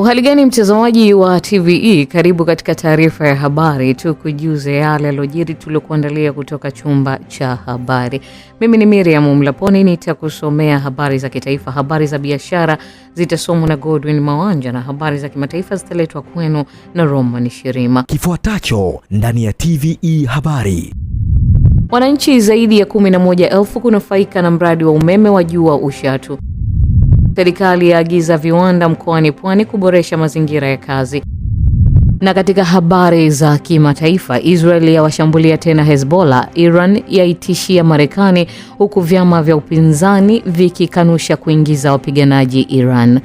Uhali gani mtazamaji wa TVE, karibu katika taarifa ya habari, tukujuze yale yaliyojiri tuliokuandalia kutoka chumba cha habari. Mimi ni Miriam Mlaponi, nitakusomea habari za kitaifa, habari za biashara zitasomwa na Godwin Mawanja na habari za kimataifa zitaletwa kwenu na Roman Shirima. Kifuatacho ndani ya TVE habari. Wananchi zaidi ya 11,000 kunufaika na mradi wa umeme wa juu wa Ushatu. Serikali yaagiza viwanda mkoani Pwani kuboresha mazingira ya kazi. Na katika habari za kimataifa, Israel yawashambulia tena Hezbollah, Iran yaitishia Marekani, huku vyama vya upinzani vikikanusha kuingiza wapiganaji Iran.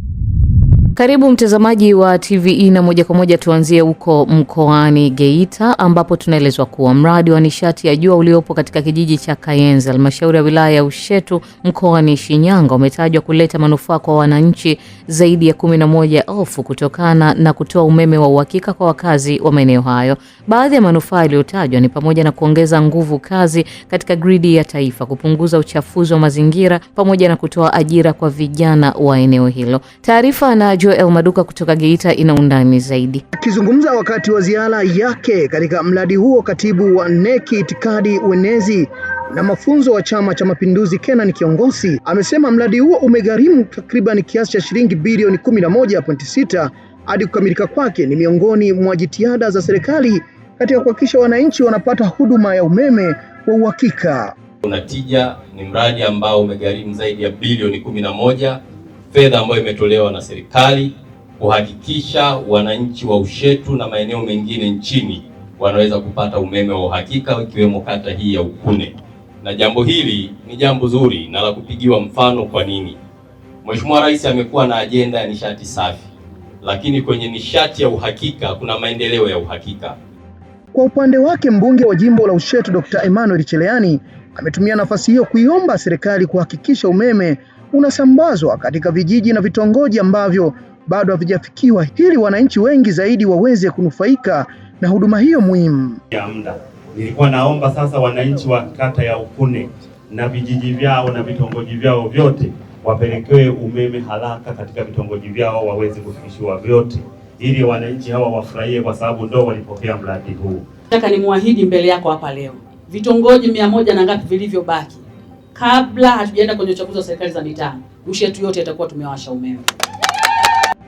Karibu mtazamaji wa TVE na moja kwa moja tuanzie huko mkoani Geita, ambapo tunaelezwa kuwa mradi wa nishati ya jua uliopo katika kijiji cha Kayenza, halmashauri ya wilaya ya Ushetu mkoani Shinyanga, umetajwa kuleta manufaa kwa wananchi zaidi ya 11,000 kutokana na kutoa umeme wa uhakika kwa wakazi wa maeneo hayo. Baadhi ya manufaa yaliyotajwa ni pamoja na kuongeza nguvu kazi katika gridi ya taifa, kupunguza uchafuzi wa mazingira pamoja na kutoa ajira kwa vijana wa eneo hilo. Taarifa na Joel Maduka kutoka Geita ina undani zaidi. Akizungumza wakati wa ziara yake katika mradi huo, katibu wa NEC itikadi, uenezi na mafunzo wa Chama cha Mapinduzi Kenan Kiongosi amesema mradi huo umegharimu takriban kiasi cha shilingi bilioni 11.6 hadi kukamilika kwake ni miongoni mwa jitihada za serikali katika kuhakikisha wananchi wanapata huduma ya umeme wa uhakika. Unatija ni mradi ambao umegharimu zaidi ya bilioni 11, fedha ambayo imetolewa na serikali kuhakikisha wananchi wa Ushetu na maeneo mengine nchini wanaweza kupata umeme wa uhakika, ikiwemo kata hii ya Ukune. Na jambo hili ni jambo zuri na la kupigiwa mfano. Kwa nini? Mheshimiwa Rais amekuwa na ajenda ya nishati safi, lakini kwenye nishati ya uhakika kuna maendeleo ya uhakika. Kwa upande wake, mbunge wa jimbo la Ushetu Dr. Emmanuel Cheleani ametumia nafasi hiyo kuiomba serikali kuhakikisha umeme unasambazwa katika vijiji na vitongoji ambavyo bado havijafikiwa ili wananchi wengi zaidi waweze kunufaika na huduma hiyo muhimu. Ya muda nilikuwa naomba sasa wananchi wa kata ya Ukune na vijiji vyao na vitongoji vyao vyote wapelekewe umeme haraka katika vitongoji vyao, waweze kufikishiwa vyote ili wananchi hawa wafurahie, kwa sababu ndio walipokea mradi huu. Nataka nimwahidi mbele yako hapa leo, vitongoji 100 na ngapi vilivyobaki kabla hatujaenda kwenye uchaguzi wa serikali za mitaa, Ushetu yote itakuwa tumewasha umeme.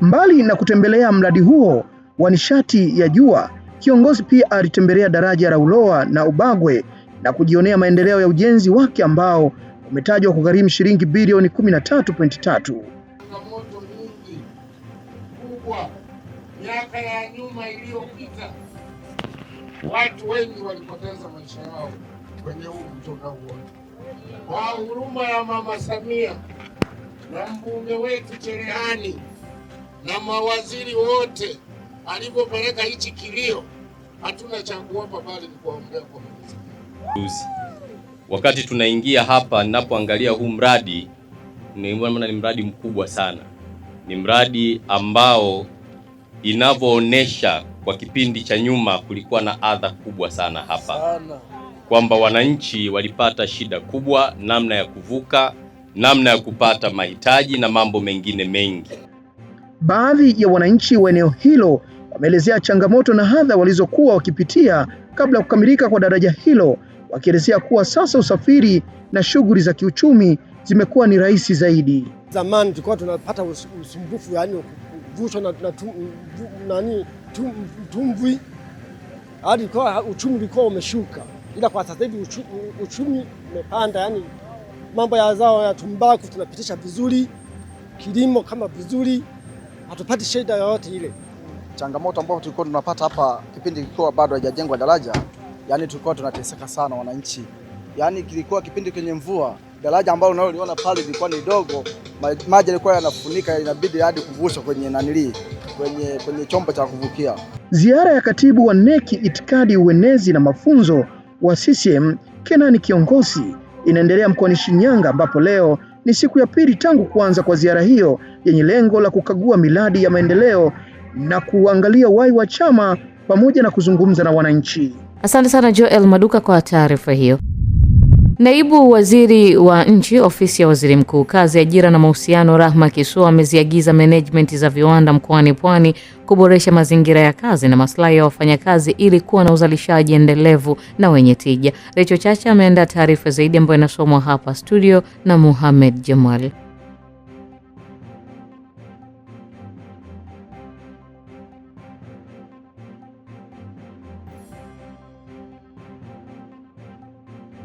Mbali na kutembelea mradi huo wa nishati ya jua, kiongozi pia alitembelea daraja la Uloa na Ubagwe na kujionea maendeleo ya ujenzi wake ambao umetajwa kugharimu shilingi bilioni 13.3. Changamoto nyingi kubwa miaka ya nyuma iliyopita, watu wengi walipoteza maisha yao kwenye huu mto huo. Kwa huruma ya Mama Samia na mbunge wetu Cherehani na mawaziri wote, alipopeleka hichi kilio, hatuna cha kuwapa bali ni kuombea kwa Mungu. Wakati tunaingia hapa, ninapoangalia huu mradi, ni mradi mkubwa sana. Ni mradi ambao inavyoonesha kwa kipindi cha nyuma kulikuwa na adha kubwa sana hapa, kwamba wananchi walipata shida kubwa, namna ya kuvuka, namna ya kupata mahitaji na mambo mengine mengi. Baadhi ya wananchi wa eneo hilo wameelezea changamoto na adha walizokuwa wakipitia kabla ya kukamilika kwa daraja hilo, wakielezea kuwa sasa usafiri na shughuli za kiuchumi zimekuwa ni rahisi zaidi. Zamani tulikuwa tunapata usumbufu, yani kuvushwa na tumbwi, hadi kwa uchumi ulikuwa umeshuka, ila kwa sasa hivi uchumi umepanda, yani mambo ya zao ya tumbaku tunapitisha vizuri, kilimo kama vizuri, hatupati shida yoyote ile. Changamoto ambayo tulikuwa tunapata hapa kipindi kilikuwa bado haijajengwa daraja, yani tulikuwa tunateseka sana wananchi. Yani kilikuwa kipindi kwenye mvua, daraja ambalo unaliona pale lilikuwa ni dogo, maji yalikuwa yanafunika, inabidi hadi kuvusha kwenye kwenye chombo cha kuvukia. Ziara ya katibu wa NEC itikadi, uenezi na mafunzo wa CCM Kenan Kiongosi inaendelea mkoani Shinyanga, ambapo leo ni siku ya pili tangu kuanza kwa ziara hiyo yenye lengo la kukagua miradi ya maendeleo na kuangalia uhai wa chama pamoja na kuzungumza na wananchi. Asante sana Joel Maduka kwa taarifa hiyo. Naibu Waziri wa Nchi, Ofisi ya Waziri Mkuu, Kazi, Ajira na Mahusiano, Rahma Kisuo ameziagiza management za viwanda mkoani Pwani kuboresha mazingira ya kazi na maslahi ya wafanyakazi ili kuwa na uzalishaji endelevu na wenye tija. Recho Chacha ameandaa taarifa zaidi ambayo inasomwa hapa studio na Mohamed Jamal.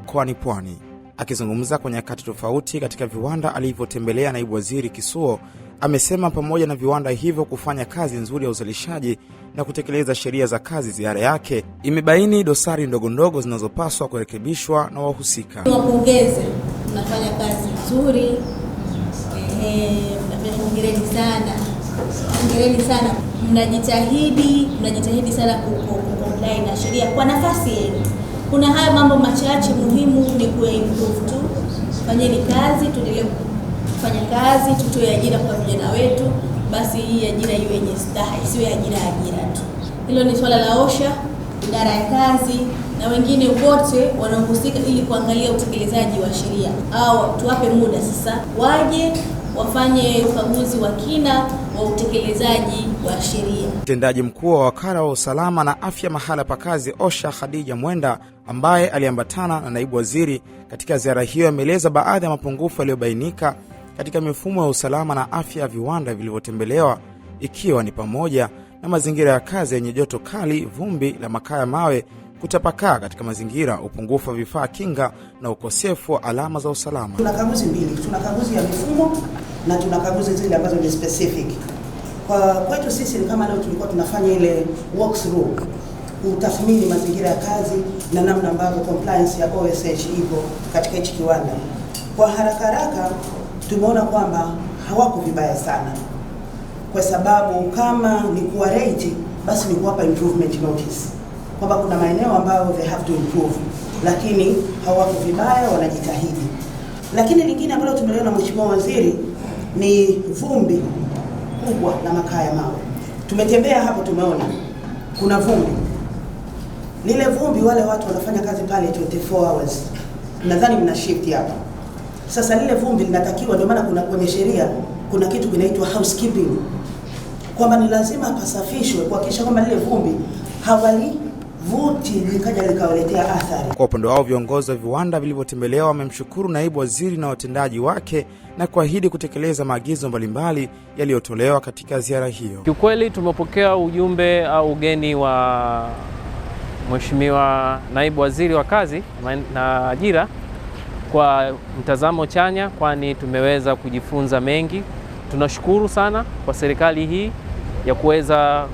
Mkoani Pwani. Akizungumza kwa nyakati tofauti katika viwanda alivyotembelea, Naibu Waziri Kisuo amesema pamoja na viwanda hivyo kufanya kazi nzuri ya uzalishaji na kutekeleza sheria za kazi, ziara yake imebaini dosari ndogo ndogo zinazopaswa kurekebishwa na wahusika. Niwapongeze, mnafanya kazi nzuri. Hongereni sana. Hongereni sana. Mnajitahidi sana kucomply na sheria kwa nafasi yenu. Kuna haya mambo machache muhimu ni kuimprove tu. Fanyeni kazi, tuendelee kufanya kazi, tutoe ajira kwa vijana wetu. Basi hii ajira iwe yenye staha, isiwe ajira tu. Hilo ni swala la OSHA, idara ya kazi na wengine wote wanaohusika ili kuangalia utekelezaji wa sheria. Au tuwape muda sasa waje wafanye ukaguzi wa kina wa utekelezaji wa sheria. Mtendaji mkuu wa Wakala wa Usalama na Afya Mahala pa Kazi OSHA, Khadija Mwenda, ambaye aliambatana na naibu waziri katika ziara hiyo, ameeleza baadhi ya mapungufu yaliyobainika katika mifumo ya usalama na afya ya viwanda vilivyotembelewa, ikiwa ni pamoja na mazingira ya kazi yenye joto kali, vumbi la makaa ya mawe kutapakaa katika mazingira, upungufu wa vifaa kinga na ukosefu wa alama za usalama. Tuna kaguzi mbili, tuna kaguzi ya mifumo na tuna kaguzi zile ambazo ni specific. Kwa kwetu sisi ni kama leo tulikuwa tunafanya ile walkthrough, kutathmini mazingira ya kazi na namna ambavyo compliance ya OSH ipo katika hichi kiwanda. Kwa haraka tumeona kwamba hawako vibaya sana, kwa sababu kama ni kuwa rate basi ni kuwapa improvement notice kwamba kuna maeneo ambayo they have to improve, lakini hawako vibaya, wanajitahidi. Lakini lingine ambalo tumeliona Mheshimiwa Waziri ni vumbi kubwa na makaa ya mawe. Tumetembea hapo, tumeona kuna vumbi. Lile vumbi, wale watu wanafanya kazi pale 24 hours. Nadhani mna shift hapa. Sasa lile vumbi linatakiwa, ndio maana kuna kwenye sheria kuna kitu kinaitwa housekeeping, kwamba ni lazima pasafishwe kuhakikisha kwamba lile vumbi vuti likaja likawaletea athari. Kwa upande wao, viongozi wa viwanda vilivyotembelewa wamemshukuru naibu waziri na watendaji wake na kuahidi kutekeleza maagizo mbalimbali yaliyotolewa katika ziara hiyo. Kiukweli tumepokea ujumbe au ugeni wa Mheshimiwa Naibu Waziri wa Kazi na Ajira kwa mtazamo chanya, kwani tumeweza kujifunza mengi. Tunashukuru sana kwa serikali hii ya kuweza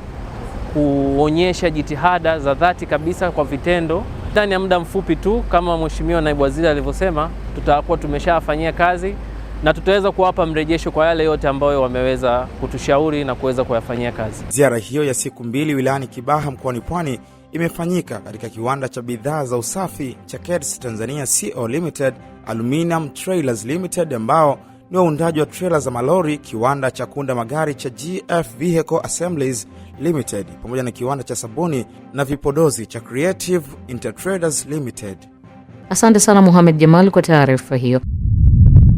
kuonyesha jitihada za dhati kabisa kwa vitendo. Ndani ya muda mfupi tu, kama Mheshimiwa Naibu Waziri alivyosema, tutakuwa tumeshafanyia kazi na tutaweza kuwapa mrejesho kwa yale yote ambayo wameweza kutushauri na kuweza kuyafanyia kazi. Ziara hiyo ya siku 2 wilayani Kibaha mkoani Pwani imefanyika katika kiwanda cha bidhaa za usafi cha KEDS Tanzania CO Limited, Aluminium Trailers Limited ambao ni waundaji wa trailer za malori, kiwanda cha kuunda magari cha GF Vehicle Assemblies Limited, pamoja na kiwanda cha sabuni na vipodozi cha Creative Intertraders Limited. Asante sana Mohamed Jamal kwa taarifa hiyo.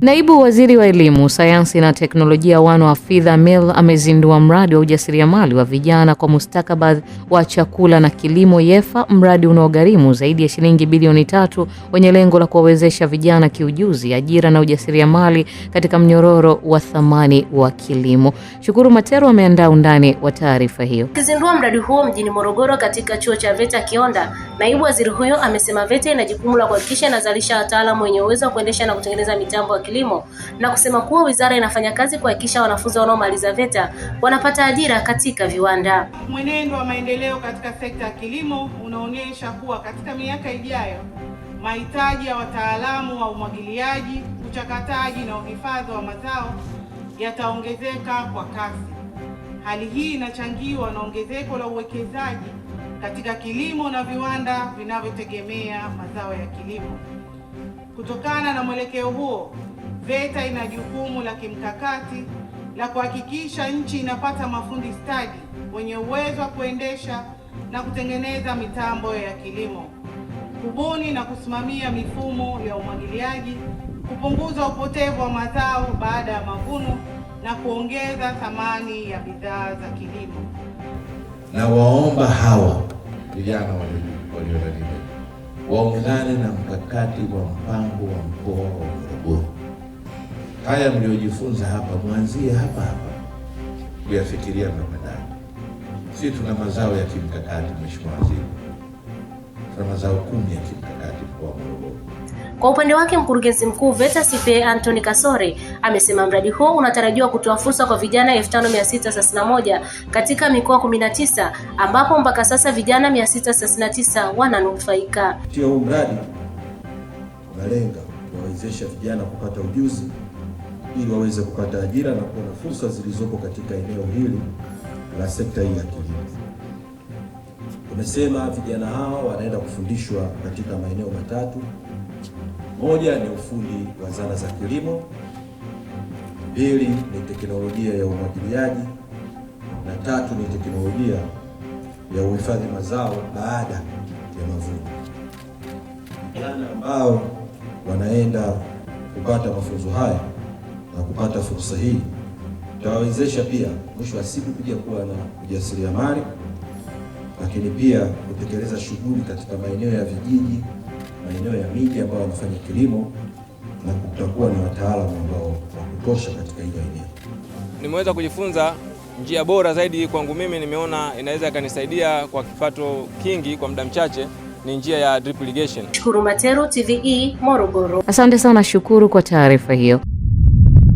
Naibu Waziri wa Elimu, Sayansi na Teknolojia Wanu Hafidh Amil amezindua mradi wa ujasiriamali wa vijana kwa mustakabali wa chakula na kilimo YEFA, mradi unaogharimu zaidi ya shilingi bilioni 3 wenye lengo la kuwawezesha vijana kiujuzi, ajira na ujasiriamali katika mnyororo wa thamani wa kilimo. Shukuru Matero ameandaa undani wa taarifa hiyo. Akizindua mradi huo mjini Morogoro katika chuo cha VETA Kionda, naibu waziri huyo amesema VETA ina jukumu la kuhakikisha inazalisha wataalamu wenye uwezo wa kuendesha na kutengeneza mitambo ya kilimo, na kusema kuwa wizara inafanya kazi kuhakikisha wanafunzi wanaomaliza VETA wanapata ajira katika viwanda. Mwenendo wa maendeleo katika sekta ya kilimo unaonyesha kuwa katika miaka ijayo mahitaji ya wataalamu wa umwagiliaji, uchakataji na uhifadhi wa mazao yataongezeka kwa kasi. Hali hii inachangiwa na ongezeko la uwekezaji katika kilimo na viwanda vinavyotegemea mazao ya kilimo. Kutokana na mwelekeo huo, VETA ina jukumu la kimkakati la kuhakikisha nchi inapata mafundi stadi wenye uwezo wa kuendesha na kutengeneza mitambo ya kilimo. kubuni na kusimamia mifumo ya umwagiliaji, kupunguza upotevu wa mazao baada ya mavuno na kuongeza thamani ya bidhaa za kilimo. Na waomba hawa vijana waliolima waungane na mkakati wa mpango wa mkoa wa Morogoro. Haya mliojifunza hapa mwanzie hapa kuyafikiria mapandani. Sisi tuna mazao ya kimkakati, Mheshimiwa Waziri. Tuna mazao 10 ya kimkakati mkoa wa Morogoro. Kwa upande wake mkurugenzi mkuu VETA CPA Anthony Kasore amesema mradi huo unatarajiwa kutoa fursa kwa vijana 5631 katika mikoa 19 ambapo mpaka sasa vijana 639 wananufaika. Huu mradi unalenga kuwawezesha vijana kupata ujuzi ili waweze kupata ajira na kuona fursa zilizopo katika eneo hili la sekta hii ya kilimo. Umesema vijana hawa wanaenda kufundishwa katika maeneo matatu. Moja ni ufundi wa zana za kilimo, pili ni teknolojia ya umwagiliaji, na tatu ni teknolojia ya uhifadhi mazao baada ya mavuno. Vijana ambao wanaenda kupata mafunzo haya na kupata fursa hii tutawawezesha pia mwisho wa siku kuja kuwa na ujasiriamali, lakini pia kutekeleza shughuli katika maeneo ya vijiji, maeneo ya miji ambao wanafanya kilimo, na kutakuwa na wataalamu ambao wa kutosha katika hilo eneo. Nimeweza kujifunza njia bora zaidi kwangu mimi, nimeona inaweza ikanisaidia kwa kipato kingi kwa muda mchache, ni njia ya drip irrigation. Shukuru Matero, TVE, Morogoro. Asante sana Shukuru kwa taarifa hiyo.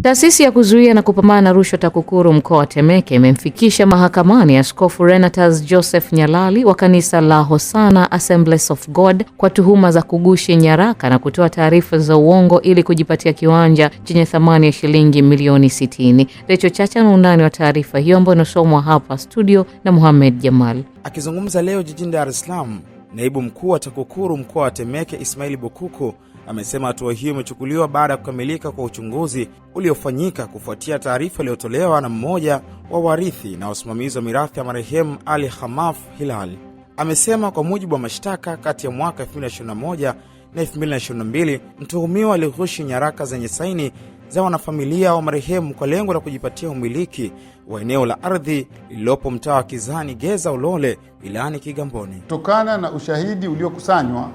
Taasisi ya kuzuia na kupambana na rushwa TAKUKURU mkoa wa Temeke imemfikisha mahakamani Askofu Renatus Joseph Nyalali wa kanisa la Hosanna Assemblies of God kwa tuhuma za kugushi nyaraka na kutoa taarifa za uongo ili kujipatia kiwanja chenye thamani ya shilingi milioni 60. Recho Chacha na undani wa taarifa hiyo ambayo inasomwa hapa studio na Mohamed Jamal. Akizungumza leo jijini Dar es Salaam, naibu mkuu wa TAKUKURU mkoa wa Temeke Ismail Bukuku amesema hatua hiyo imechukuliwa baada ya kukamilika kwa uchunguzi uliofanyika kufuatia taarifa iliyotolewa na mmoja wa warithi na wasimamizi wa mirathi ya marehemu Ali Khamaf Hilal. Amesema kwa mujibu wa mashtaka, kati ya mwaka 2021 na 2022 mtuhumiwa alighushi nyaraka zenye saini za wanafamilia wa marehemu kwa lengo la kujipatia umiliki wa eneo la ardhi lililopo mtaa wa Kizani Geza Ulole wilayani Kigamboni. Kutokana na ushahidi uliokusanywa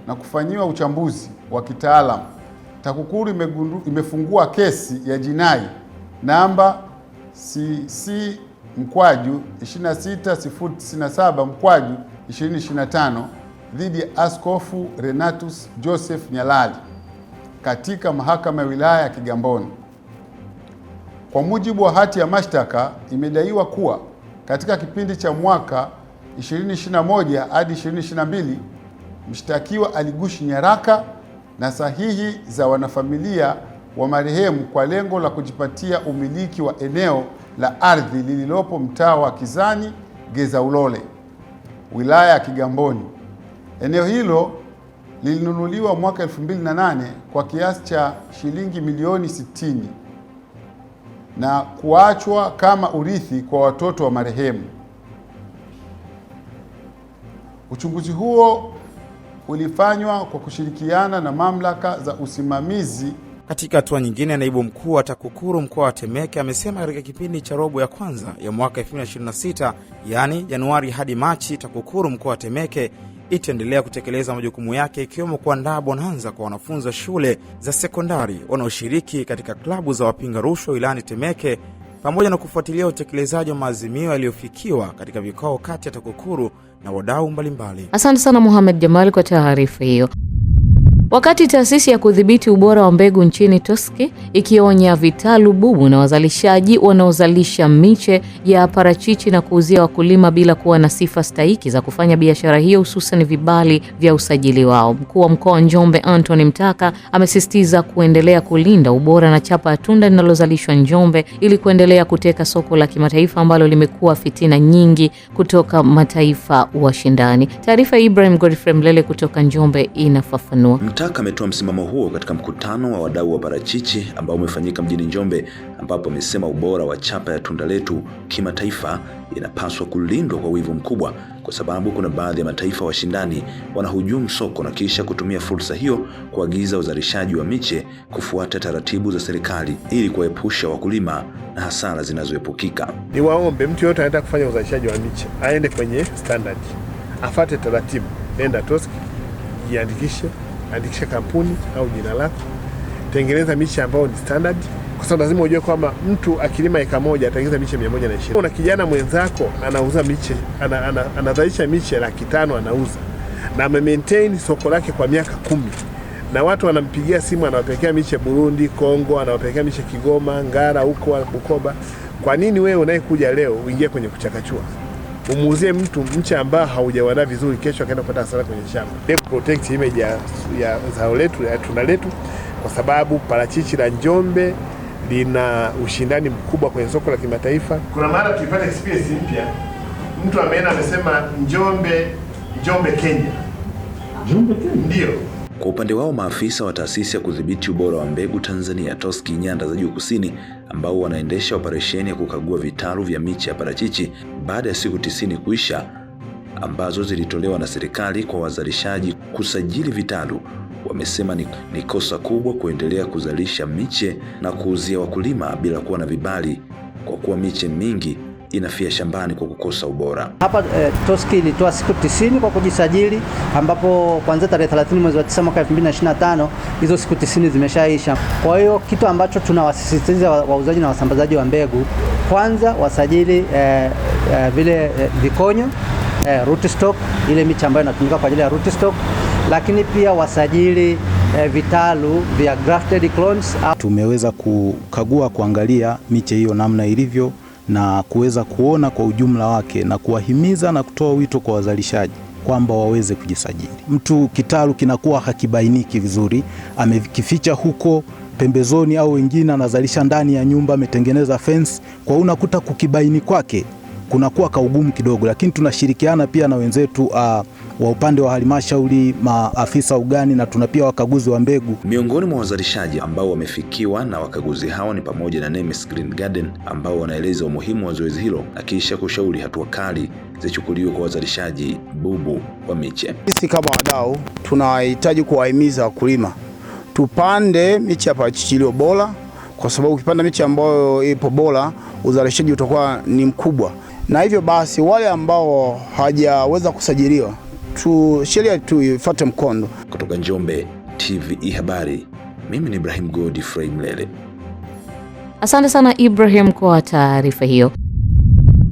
na kufanyiwa uchambuzi wa kitaalamu, TAKUKURU imefungua kesi ya jinai namba CC-26097/2025 dhidi ya Askofu Renatus Joseph Nyalali katika mahakama ya wilaya ya Kigamboni. Kwa mujibu wa hati ya mashtaka, imedaiwa kuwa katika kipindi cha mwaka 2021 hadi 2022 mshtakiwa aligushi nyaraka na sahihi za wanafamilia wa marehemu kwa lengo la kujipatia umiliki wa eneo la ardhi lililopo mtaa wa Kizani Geza Ulole wilaya ya Kigamboni. Eneo hilo lilinunuliwa mwaka 2008 kwa kiasi cha shilingi milioni 60 na kuachwa kama urithi kwa watoto wa marehemu. Uchunguzi huo ulifanywa kwa kushirikiana na mamlaka za usimamizi. Katika hatua nyingine, naibu mkuu wa TAKUKURU mkoa wa Temeke amesema katika kipindi cha robo ya kwanza ya mwaka 2026, yani Januari hadi Machi, TAKUKURU mkoa wa Temeke itaendelea kutekeleza majukumu yake, ikiwemo kuandaa bonanza kwa wanafunzi wa shule za sekondari wanaoshiriki katika klabu za wapinga rushwa wilayani Temeke, pamoja na kufuatilia utekelezaji wa maazimio yaliyofikiwa katika vikao kati ya TAKUKURU na wadau mbalimbali. Asante sana Mohamed Jamal kwa taarifa hiyo. Wakati taasisi ya kudhibiti ubora wa mbegu nchini TOSCI ikionya vitalu bubu na wazalishaji wanaozalisha miche ya parachichi na kuuzia wakulima bila kuwa na sifa stahiki za kufanya biashara hiyo, hususan vibali vya usajili wao, mkuu wa mkoa wa Njombe Anthony Mtaka amesisitiza kuendelea kulinda ubora na chapa ya tunda linalozalishwa Njombe ili kuendelea kuteka soko la kimataifa ambalo limekuwa fitina nyingi kutoka mataifa washindani. Taarifa Ibrahim Godfrey Mlele kutoka Njombe inafafanua. Mtaka ametoa msimamo huo katika mkutano wa wadau wa parachichi ambao umefanyika mjini Njombe, ambapo amesema ubora wa chapa ya tunda letu kimataifa inapaswa kulindwa kwa wivu mkubwa kwa sababu kuna baadhi ya mataifa washindani wanahujumu soko na kisha kutumia fursa hiyo kuagiza uzalishaji wa miche kufuata taratibu za serikali ili kuepusha wakulima na hasara zinazoepukika. Ni waombe mtu yote anataka kufanya uzalishaji wa miche aende kwenye standard, afate taratibu. Nenda TOSCI, andikisha kampuni au jina lako, tengeneza miche ambayo ni standard, kwa sababu lazima ujue kwamba mtu akilima eka moja ataingiza miche 120. Una kijana mwenzako anauza miche, anazalisha miche 500,000 anauza, na ame-maintain soko lake kwa miaka 10. Na watu wanampigia simu, anawapelekea miche Burundi, Kongo, anawapelekea miche Kigoma, Ngara, huko Bukoba. Kwa nini wewe unayekuja leo uingie kwenye kuchakachua? Umuuzie mtu mche ambao haujaandaa vizuri, kesho akaenda kupata hasara kwenye shamba. Ili protect image ya zao letu, ya tunda letu, kwa sababu parachichi la Njombe lina ushindani mkubwa kwenye soko la kimataifa. Kuna mara tulipata experience mpya. Mtu ameenda amesema Njombe Kenya. Njombe Kenya? Ndio. Kwa upande wao maafisa wa taasisi ya kudhibiti ubora wa mbegu Tanzania TOSCI Nyanda za Juu Kusini, ambao wanaendesha operesheni ya kukagua vitalu vya miche ya parachichi baada ya siku 90 kuisha ambazo zilitolewa na serikali kwa wazalishaji kusajili vitalu, wamesema ni kosa kubwa kuendelea kuzalisha miche na kuuzia wakulima bila kuwa na vibali, kwa kuwa miche mingi inafia shambani kwa kukosa ubora. Hapa TOSCI ilitoa siku 90 kwa kujisajili, ambapo kuanzia tarehe 30 mwezi wa 9 mwaka 2025 hizo siku 90 zimeshaisha. Kwa hiyo kitu ambacho tunawasisitiza wauzaji na wasambazaji wa mbegu, kwanza wasajili vile vikonyo, root stock, ile miche ambayo inatumika kwa ajili ya root stock, lakini pia wasajili vitalu vya grafted clones. Tumeweza kukagua, kuangalia miche hiyo namna ilivyo na kuweza kuona kwa ujumla wake na kuwahimiza na kutoa wito kwa wazalishaji kwamba waweze kujisajili. Mtu kitalu kinakuwa hakibainiki vizuri, amekificha huko pembezoni, au wengine anazalisha ndani ya nyumba, ametengeneza fence, kwa unakuta kukibaini kwake kunakuwa kaugumu kidogo, lakini tunashirikiana pia na wenzetu wa upande wa halmashauri, maafisa ugani, na tuna pia wakaguzi wa mbegu. Miongoni mwa wazalishaji ambao wamefikiwa na wakaguzi hao ni pamoja na Nemes Green Garden, ambao wanaeleza umuhimu wa zoezi hilo na kisha kushauri hatua kali zichukuliwe kwa wazalishaji bubu wa miche. Sisi kama wadau tunahitaji kuwahimiza wakulima tupande miche ya parachichi iliyo bora, kwa sababu ukipanda miche ambayo ipo bora uzalishaji utakuwa ni mkubwa. Na hivyo basi wale ambao hawajaweza kusajiliwa sheria tuifuate mkondo. Kutoka Njombe, TVE Habari, mimi ni Ibrahim Godfrey Mlele. Asante sana Ibrahim kwa taarifa hiyo.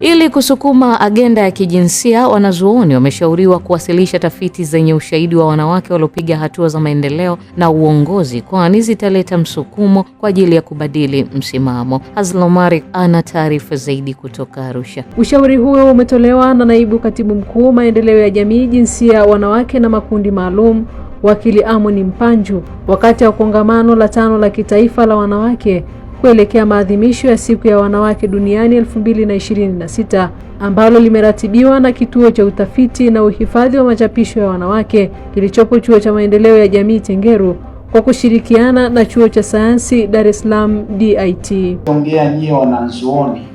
Ili kusukuma agenda ya kijinsia, wanazuoni wameshauriwa kuwasilisha tafiti zenye ushahidi wa wanawake waliopiga hatua za maendeleo na uongozi, kwani zitaleta msukumo kwa ajili ya kubadili msimamo. Hazlomari ana taarifa zaidi kutoka Arusha. Ushauri huo umetolewa na naibu katibu mkuu maendeleo ya jamii, jinsia, wanawake na makundi maalum, wakili Amoni Mpanju, wakati wa kongamano la 5 la kitaifa la wanawake kuelekea maadhimisho ya siku ya wanawake duniani 2026, ambalo limeratibiwa na kituo cha utafiti na uhifadhi wa machapisho ya wanawake kilichopo chuo cha maendeleo ya jamii Tengeru kwa kushirikiana na chuo cha sayansi Dar es Salaam DIT. Ongea nyie wanazuoni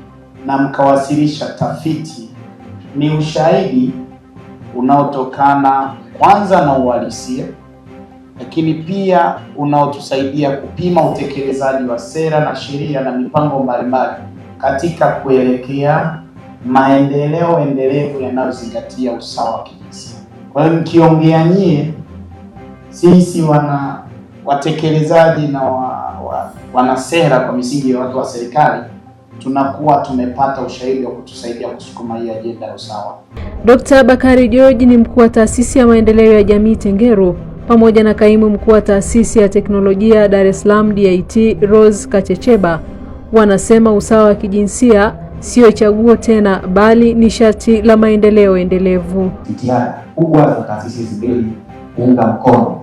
na mkawasilisha tafiti ni ushahidi unaotokana kwanza na uhalisia, lakini pia unaotusaidia kupima utekelezaji wa sera na sheria na mipango mbalimbali katika kuelekea maendeleo endelevu yanayozingatia usawa wa kijinsia. Kwa hiyo mkiongea nyie, sisi watekelezaji na wana sera kwa misingi ya watu wa serikali tunakuwa tumepata ushahidi wa kutusaidia kusukuma hii ajenda ya usawa. Dr. Bakari George ni mkuu wa taasisi ya maendeleo ya jamii Tengeru, pamoja na kaimu mkuu wa taasisi ya teknolojia Dar es Salaam DIT Rose Kachecheba, wanasema usawa wa kijinsia sio chaguo tena, bali ni sharti la maendeleo endelevu. Jitihada kubwa za taasisi mbili kuunga mkono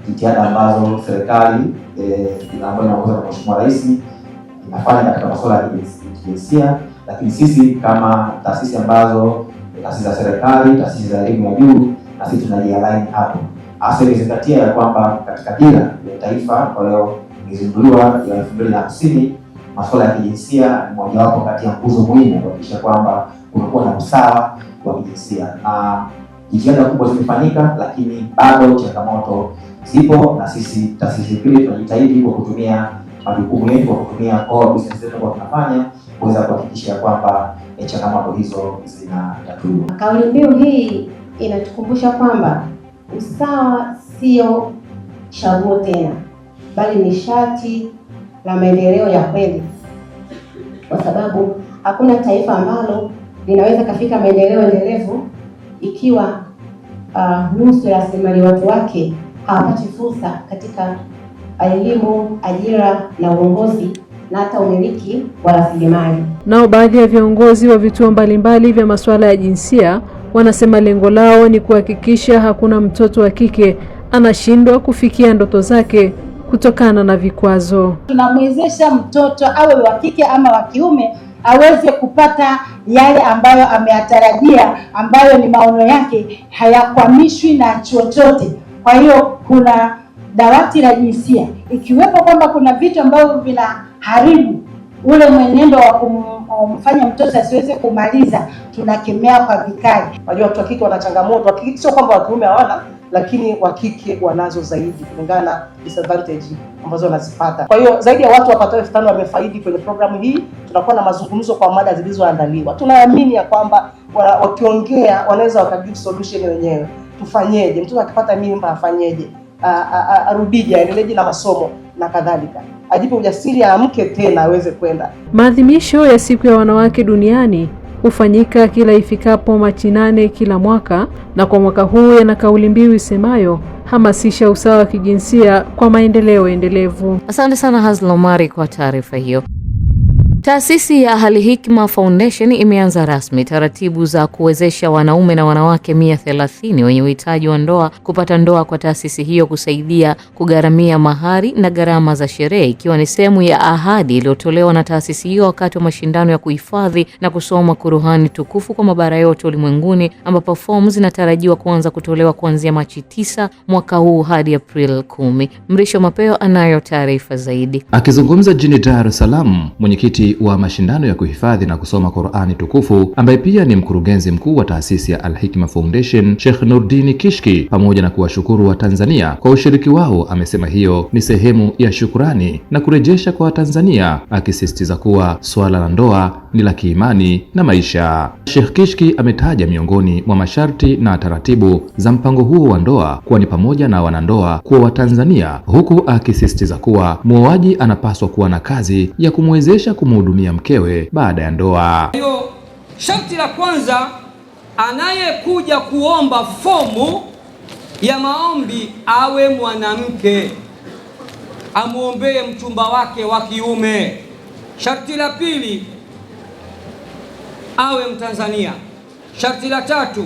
jitihada ambazo serikali inaongozwa na Mheshimiwa Rais inafanya katika masuala ya kijinsia, lakini sisi kama taasisi ambazo taasisi za serikali, taasisi za elimu ya juu, na sisi tunajialign hapo. Hasa ikizingatia ya kwamba katika dira ya taifa ambayo ilizinduliwa ya 2050, masuala ya kijinsia ni mojawapo kati ya nguzo muhimu kuhakikisha kwamba kunakuwa na usawa wa kijinsia, na jitihada kubwa zimefanyika, lakini bado changamoto zipo, na sisi taasisi hii tunajitahidi kwa kutumia majukumu yetu, kwa kutumia core business zetu kwa tunafanya kuweza kuhakikisha kwamba changamoto hizo zinatatuliwa. Kauli mbiu hii inatukumbusha kwamba usawa sio chaguo tena, bali ni sharti la maendeleo ya kweli, kwa sababu hakuna taifa ambalo linaweza kafika maendeleo endelevu ikiwa nusu ya rasilimali watu wake hawapati fursa katika elimu, ajira na uongozi na hata umiliki wa rasilimali. Nao baadhi ya viongozi wa vituo mbalimbali vya masuala ya jinsia wanasema lengo lao ni kuhakikisha hakuna mtoto wa kike anashindwa kufikia ndoto zake kutokana na vikwazo. Tunamwezesha mtoto awe wa kike ama wa kiume aweze kupata yale ambayo ameyatarajia, ambayo ni maono yake, hayakwamishwi na chochote. Kwa hiyo kuna dawati la jinsia, ikiwepo kwamba kuna vitu ambavyo vinaharibu ule mwenendo wa kumfanya mtoto asiweze kumaliza, tunakemea kwa vikali. Wajua watu wa kike wana changamoto, wa kike sio kwamba wa kiume hawana, lakini wa kike wanazo zaidi kulingana na disadvantage ambazo wanazipata. Kwa hiyo zaidi ya watu wapatao 5,000 wamefaidi kwenye programu hii. Tunakuwa na mazungumzo kwa mada zilizoandaliwa. Tunaamini ya kwamba wakiongea wanaweza wakajibu solution wenyewe. Tufanyeje? Mtoto akipata mimba afanyeje? Arudije, aendeleje na masomo na kadhalika. Ajipe ujasiri, amke tena aweze kwenda. Maadhimisho ya siku ya wanawake duniani hufanyika kila ifikapo Machi 8 kila mwaka, na kwa mwaka huu yana kauli mbiu isemayo hamasisha usawa wa kijinsia kwa maendeleo endelevu. Asante sana Hazla Omari kwa taarifa hiyo. Taasisi ya Al Hikma Foundation imeanza rasmi taratibu za kuwezesha wanaume na wanawake 130 wenye uhitaji wa ndoa kupata ndoa kwa taasisi hiyo kusaidia kugharamia mahari na gharama za sherehe, ikiwa ni sehemu ya ahadi iliyotolewa na taasisi hiyo wakati wa mashindano ya kuhifadhi na kusoma Qur'ani tukufu kwa mabara yote ulimwenguni, ambapo fomu zinatarajiwa kuanza kutolewa kuanzia Machi 9 mwaka huu hadi April 10. Mrisho Mapeo anayo taarifa zaidi. Akizungumza jijini Dar es Salaam, mwenyekiti wa mashindano ya kuhifadhi na kusoma Qur'ani tukufu ambaye pia ni mkurugenzi mkuu wa taasisi ya Al Hikma Foundation, Sheikh Nurdin Kishki, pamoja na kuwashukuru wa Tanzania kwa ushiriki wao, amesema hiyo ni sehemu ya shukrani na kurejesha kwa Tanzania, akisisitiza kuwa swala la ndoa ni la kiimani na maisha. Sheikh Kishki ametaja miongoni mwa masharti na taratibu za mpango huo wa ndoa kuwa ni pamoja na wanandoa kuwa wa Tanzania, huku akisisitiza kuwa muoaji anapaswa kuwa na kazi ya kumwezesha kumhudumia mkewe baada ya ndoa. Hiyo sharti la kwanza, anayekuja kuomba fomu ya maombi awe mwanamke, amuombee mchumba wake wa kiume. Sharti la pili, awe Mtanzania. Sharti la tatu,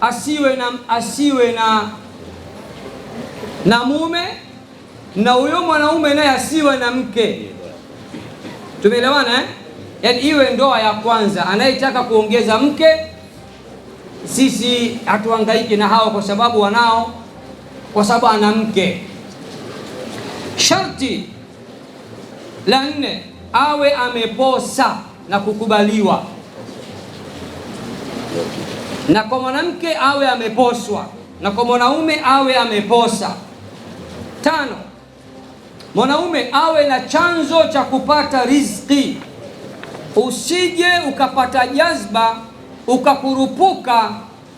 asiwe na mume, na huyo mwanaume naye asiwe na mke. Tumeelewana eh? Yaani iwe ndoa ya kwanza. Anayetaka kuongeza mke, sisi hatuhangaiki na hao kwa sababu ana mke. Sharti la 4, awe ameposa na kukubaliwa. Na kwa mwanamke awe ameposwa, na kwa mwanaume awe ameposa. 5, mwanaume awe na chanzo cha kupata riziki. Usije ukapata jazba ukakurupuka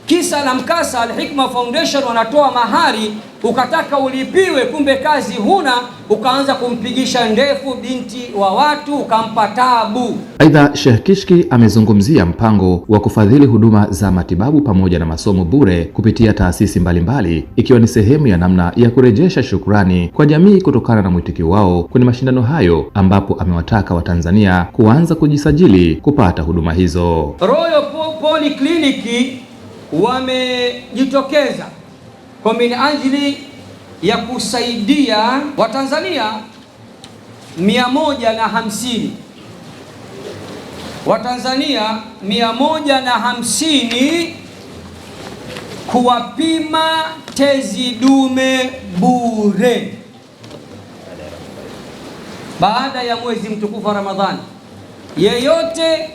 kisa na mkasa. Al Hikma Foundation wanatoa mahari, ukataka ulipiwe, kumbe kazi huna, ukaanza kumpigisha ndefu binti wa watu, ukampa taabu. Aidha, Sheikh Kishki amezungumzia mpango wa kufadhili huduma za matibabu pamoja na masomo bure kupitia taasisi mbalimbali, ikiwa ni sehemu ya namna ya kurejesha shukrani kwa jamii kutokana na mwitikio wao kwenye mashindano hayo, ambapo amewataka Watanzania kuanza kujisajili kupata huduma hizo. Royal Polyclinic wamejitokeza kwa minajili ya kusaidia Watanzania 150. Watanzania 150 kuwapima tezi dume bure baada ya mwezi mtukufu wa Ramadhani. Yeyote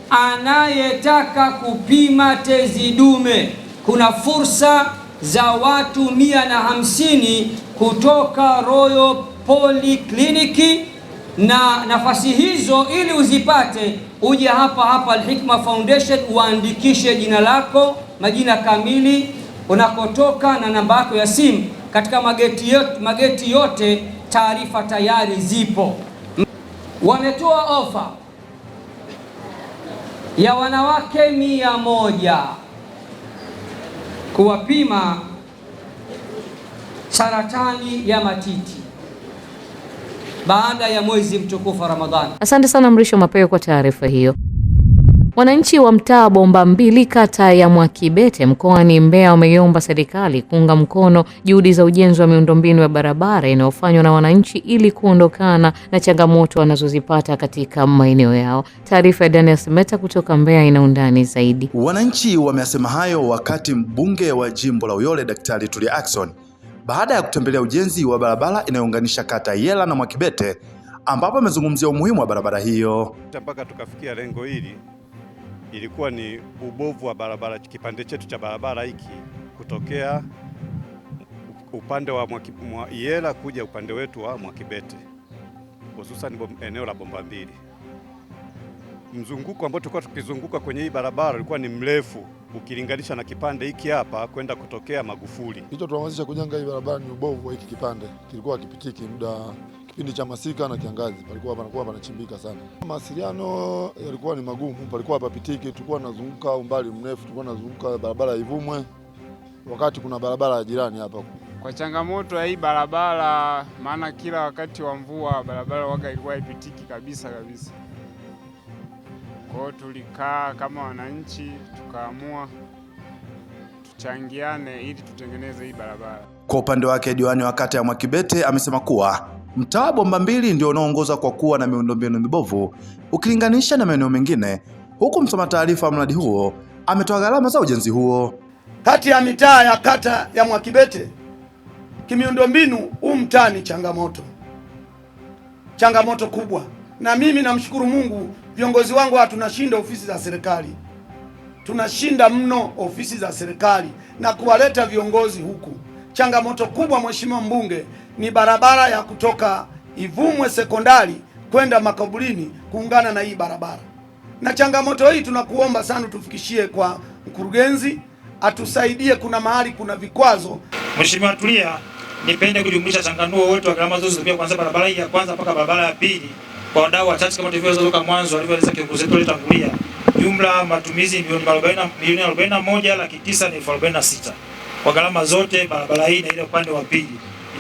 anayetaka kupima tezi dume, kuna fursa za watu 150 kutoka Royal Polyclinic, na nafasi hizo ili uzipate uje hapa Al-Hikma Foundation, uandikishe jina lako, majina kamili, unakotoka na namba yako ya simu. Katika mageti yote taarifa tayari zipo. Wametoa ofa ya wanawake 100 kuwapima saratani ya matiti baada ya mwezi mtukufu wa Ramadhani. Asante sana Mrisho Mapeo kwa taarifa hiyo. Wananchi wa mtaa Bomba Mbili kata ya Mwakibete mkoani Mbeya wameiomba serikali kuunga mkono juhudi za ujenzi wa miundombinu ya barabara inayofanywa na wananchi ili kuondokana na changamoto wanazozipata katika maeneo yao. Taarifa ya Daniel Semeta kutoka Mbeya ina undani zaidi. Wananchi wamesema hayo wakati mbunge wa jimbo la Uyole Daktari Tulia Ackson baada ya kutembelea ujenzi wa barabara inayounganisha kata Yela na Mwakibete, ambapo amezungumzia umuhimu wa barabara hiyo. Mpaka tukafikia lengo hili ilikuwa ni ubovu wa barabara, kipande chetu cha barabara hiki kutokea upande wa Yela kuja upande wetu wa Mwakibete, hususan eneo la Bomba Mbili. Mzunguko ambao tulikuwa tukizunguka kwenye hii barabara ulikuwa ni mrefu ukilinganisha na kipande hiki hapa kwenda kutokea Magufuli. Hicho tunaanzisha kujenga hii barabara ni ubovu wa hiki kipande. Kilikuwa kipitiki kipindi cha masika na kiangazi, panakuwa panachimbika sana. Mawasiliano yalikuwa ni magumu, palikuwa papitiki, tulikuwa tunazunguka umbali mrefu, tulikuwa tunazunguka barabara ya Ivumwe wakati kuna barabara ya jirani hapa. Kwa changamoto ya hii barabara, maana kila wakati wa mvua barabara waga ilikuwa haipitiki kabisa. Kwa hiyo tulikaa kama wananchi tukaamua tuchangiane ili tutengeneze hii barabara. Kwa upande wake diwani wa kata ya Mwakibete amesema kuwa mtaa Bomba Mbili ndio unaoongoza kwa kuwa na miundombinu mibovu ukilinganisha na maeneo mengine, huku msoma taarifa mradi huo ametoa gharama za ujenzi huo. Kati ya mitaa ya kata ya Mwakibete kimiundombinu huu mtaa ni changamoto kubwa, na mimi namshukuru Mungu, viongozi wangu tunashinda ofisi za serikali, tunashinda mno ofisi za serikali na kuwaleta viongozi huku. Changamoto kubwa Mheshimiwa Mbunge ni barabara ya kutoka Ivumwe sekondari kwenda Makaburini kuungana na hii barabara, na changamoto hii tunakuomba sana tufikishie kwa mkurugenzi atusaidie. Kuna mahali kuna vikwazo. Mheshimiwa Tulia, nipende kujumlisha changanuo wote wa gharama zote zilizopia kuanzia barabara hii ya kwanza mpaka barabara ya pili kwa wadau wachache kama tulivyoeleza mwanzo alivyoeleza kiongozi wetu alitangulia. Jumla matumizi milioni 41,946 kwa gharama zote barabara hii na ile upande wa pili.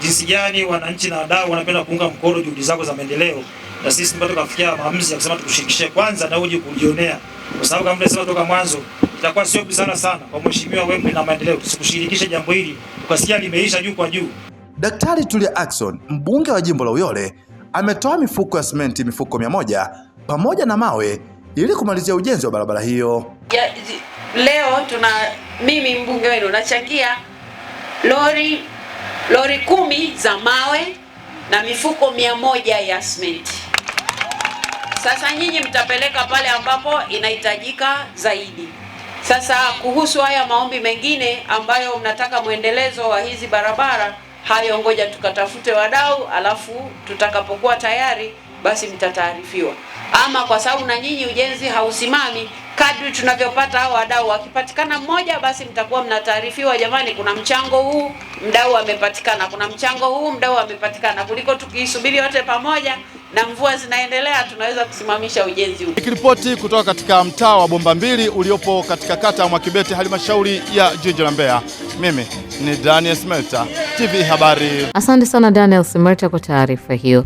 Jinsi gani wananchi na wadau wanapenda kuunga mkono juhudi zako za maendeleo, na sisi mpaka tukafikia maamuzi ya kusema tukushirikishe kwanza na uje kujionea, kwa sababu kama nimesema toka mwanzo itakuwa sio busara sana kwa mheshimiwa wewe na maendeleo tusikushirikishe jambo hili ukasikia limeisha juu kwa juu. Daktari Tulia Ackson, mbunge wa jimbo la Uyole, ametoa mifuko ya simenti mifuko 100 pamoja na mawe ili kumalizia ujenzi wa barabara hiyo. Leo mimi mbunge wenu nachangia lori 10 za mawe na mifuko 100 ya simenti. Sasa nyinyi mtapeleka pale ambapo inahitajika zaidi. Sasa kuhusu haya maombi mengine ambayo mnataka muendelezo wa hizi barabara, hayo ngoja tukatafute wadau, alafu tutakapokuwa tayari basi mtataarifiwa. Ama kwa sababu na nyinyi ujenzi hausimami, kadri tunavyopata hao wadau, wakipatikana mmoja basi mtakuwa mnataarifiwa, jamani kuna mchango huu mdau amepatikana, kuna mchango huu mdau amepatikana, kuliko tukisubiri wote pamoja na mvua zinaendelea tunaweza kusimamisha ujenzi huu. Nikiripoti kutoka katika mtaa wa Bomba Mbili uliopo katika kata ya Mwakibete, halmashauri ya jiji la Mbeya, mimi ni Daniel Smelta, TV Habari. Asante sana Daniel Smelta kwa taarifa hiyo.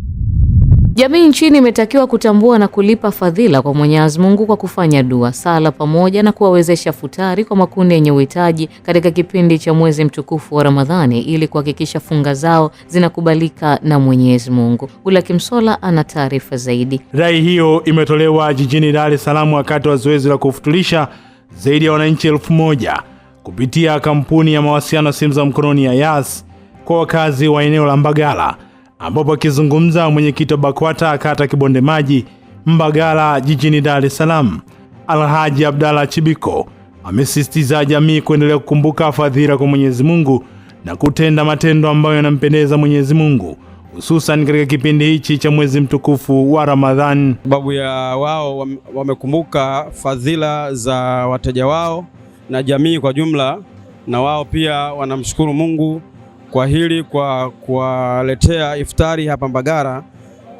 Jamii nchini imetakiwa kutambua na kulipa fadhila kwa Mwenyezi Mungu kwa kufanya dua, sala pamoja na kuwawezesha futari kwa makundi yenye uhitaji katika kipindi cha mwezi mtukufu wa Ramadhani ili kuhakikisha funga zao zinakubalika na Mwenyezi Mungu. Gula Kimsola ana taarifa zaidi. Rai hiyo imetolewa jijini Dar es Salaam wakati wa zoezi la kufuturisha zaidi ya wananchi 1000 kupitia kampuni ya mawasiliano simu za mkononi ya Yas kwa wakazi wa eneo la Mbagala, ambapo akizungumza mwenyekiti wa BAKWATA kata Kibonde Maji Mbagala jijini Dar es Salaam, Alhaji Abdalla Chibiko amesisitiza jamii kuendelea kukumbuka fadhila kwa Mwenyezi Mungu na kutenda matendo ambayo yanampendeza Mwenyezi Mungu, hususan katika kipindi hichi cha mwezi mtukufu wa Ramadhani. Sababu ya wao wamekumbuka fadhila za wateja wao na jamii kwa jumla, na wao pia wanamshukuru Mungu kwa hili, kwa kuwaletea iftari hapa Mbagala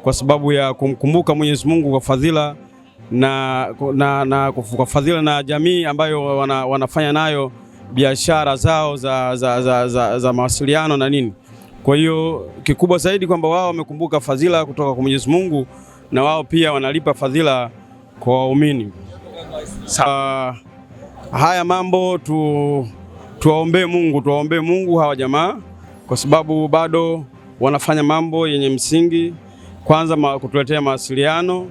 kwa sababu ya kumkumbuka Mwenyezi Mungu kwa fadhila kwa fadhila na jamii ambayo wanafanya nayo biashara zao za mawasiliano na nini. Kwa hiyo kikubwa zaidi kwamba wao wamekumbuka fadhila kutoka kwa Mwenyezi Mungu na wao pia wanalipa fadhila kwa waumini. Haya mambo tuwaombee Mungu hawa jamaa, kwa sababu bado wanafanya mambo yenye msingi, kwanza kutuletea mawasiliano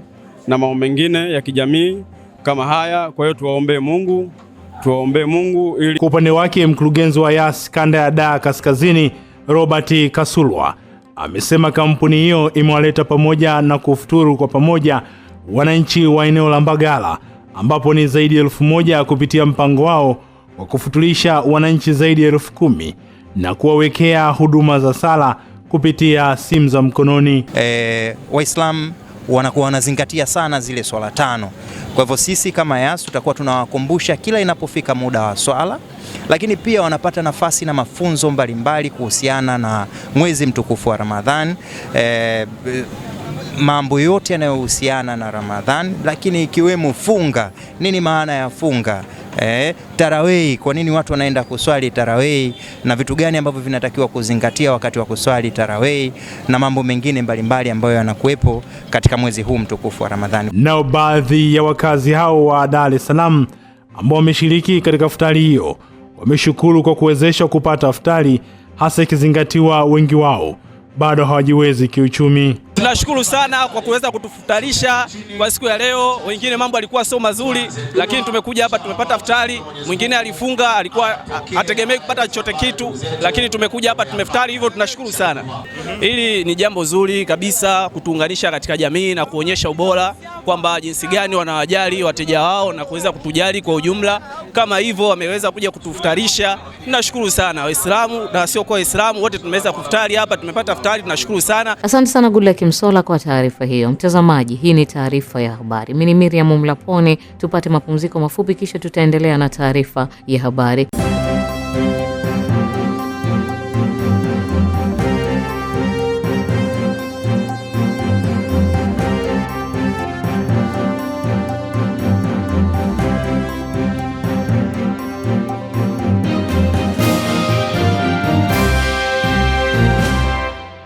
na mambo mengine ya kijamii kama haya. Kwa hiyo tuwaombee Mungu ili. Kwa upande wake mkurugenzi wa Yas kanda ya Dar Kaskazini Robert Kasulwa amesema kampuni hiyo imewaleta pamoja na kufuturu kwa pamoja wananchi wa eneo la Mbagala, ambapo ni zaidi ya 1000 kupitia mpango wao wa kufutulisha wananchi zaidi ya 10,000 na kuwawekea huduma za sala kupitia simu za mkononi. Waislamu wanakuwa wanazingatia sana zile swala 5. Kwa hivyo sisi kama Yas tutakuwa tunawakumbusha kila inapofika muda wa swala, lakini pia wanapata nafasi na mafunzo mbalimbali kuhusiana na mwezi mtukufu wa Ramadhan, mambo yote yanayohusiana na Ramadhan, lakini ikiwemo funga. Nini maana ya funga? Tarawih, kwa nini watu wanaenda kuswali tarawih na vitu gani ambavyo vinatakiwa kuzingatia wakati wa kuswali tarawih na mambo mengine mbalimbali ambayo yanakuwepo katika mwezi huu mtukufu wa Ramadhani. Nao baadhi ya wakazi hao wa Dar es Salaam ambao wameshiriki katika iftari hiyo wameshukuru kwa kuwezesha kupata iftari, hasa ikizingatiwa wengi wao bado hawajiwezi kiuchumi. Tunashukuru sana kwa kuweza kutufutarisha kwa siku ya leo. Wengine mambo alikuwa sio mazuri, lakini tumekuja hapa tumepata iftari. Mwingine alifunga, alikuwa hategemei kupata chochote kitu, lakini tumekuja hapa tumeftari, hivyo tunashukuru sana. Hili ni jambo zuri kabisa kutuunganisha katika jamii na kuonyesha ubora kwamba jinsi gani wanawajali wateja wao na kuweza kutujali kwa ujumla. Kama hivyo wameweza kuja kutufutarisha, tunashukuru sana. Waislamu na sio kwa Waislamu wote tumeweza kuftari hapa, tumepata iftari, tunashukuru sana. Asante sana Goodluck Msolla kwa taarifa hiyo. Mtazamaji, hii ni taarifa ya habari. Mimi ni Miriam Mlapone, tupate mapumziko mafupi kisha tutaendelea na taarifa ya habari.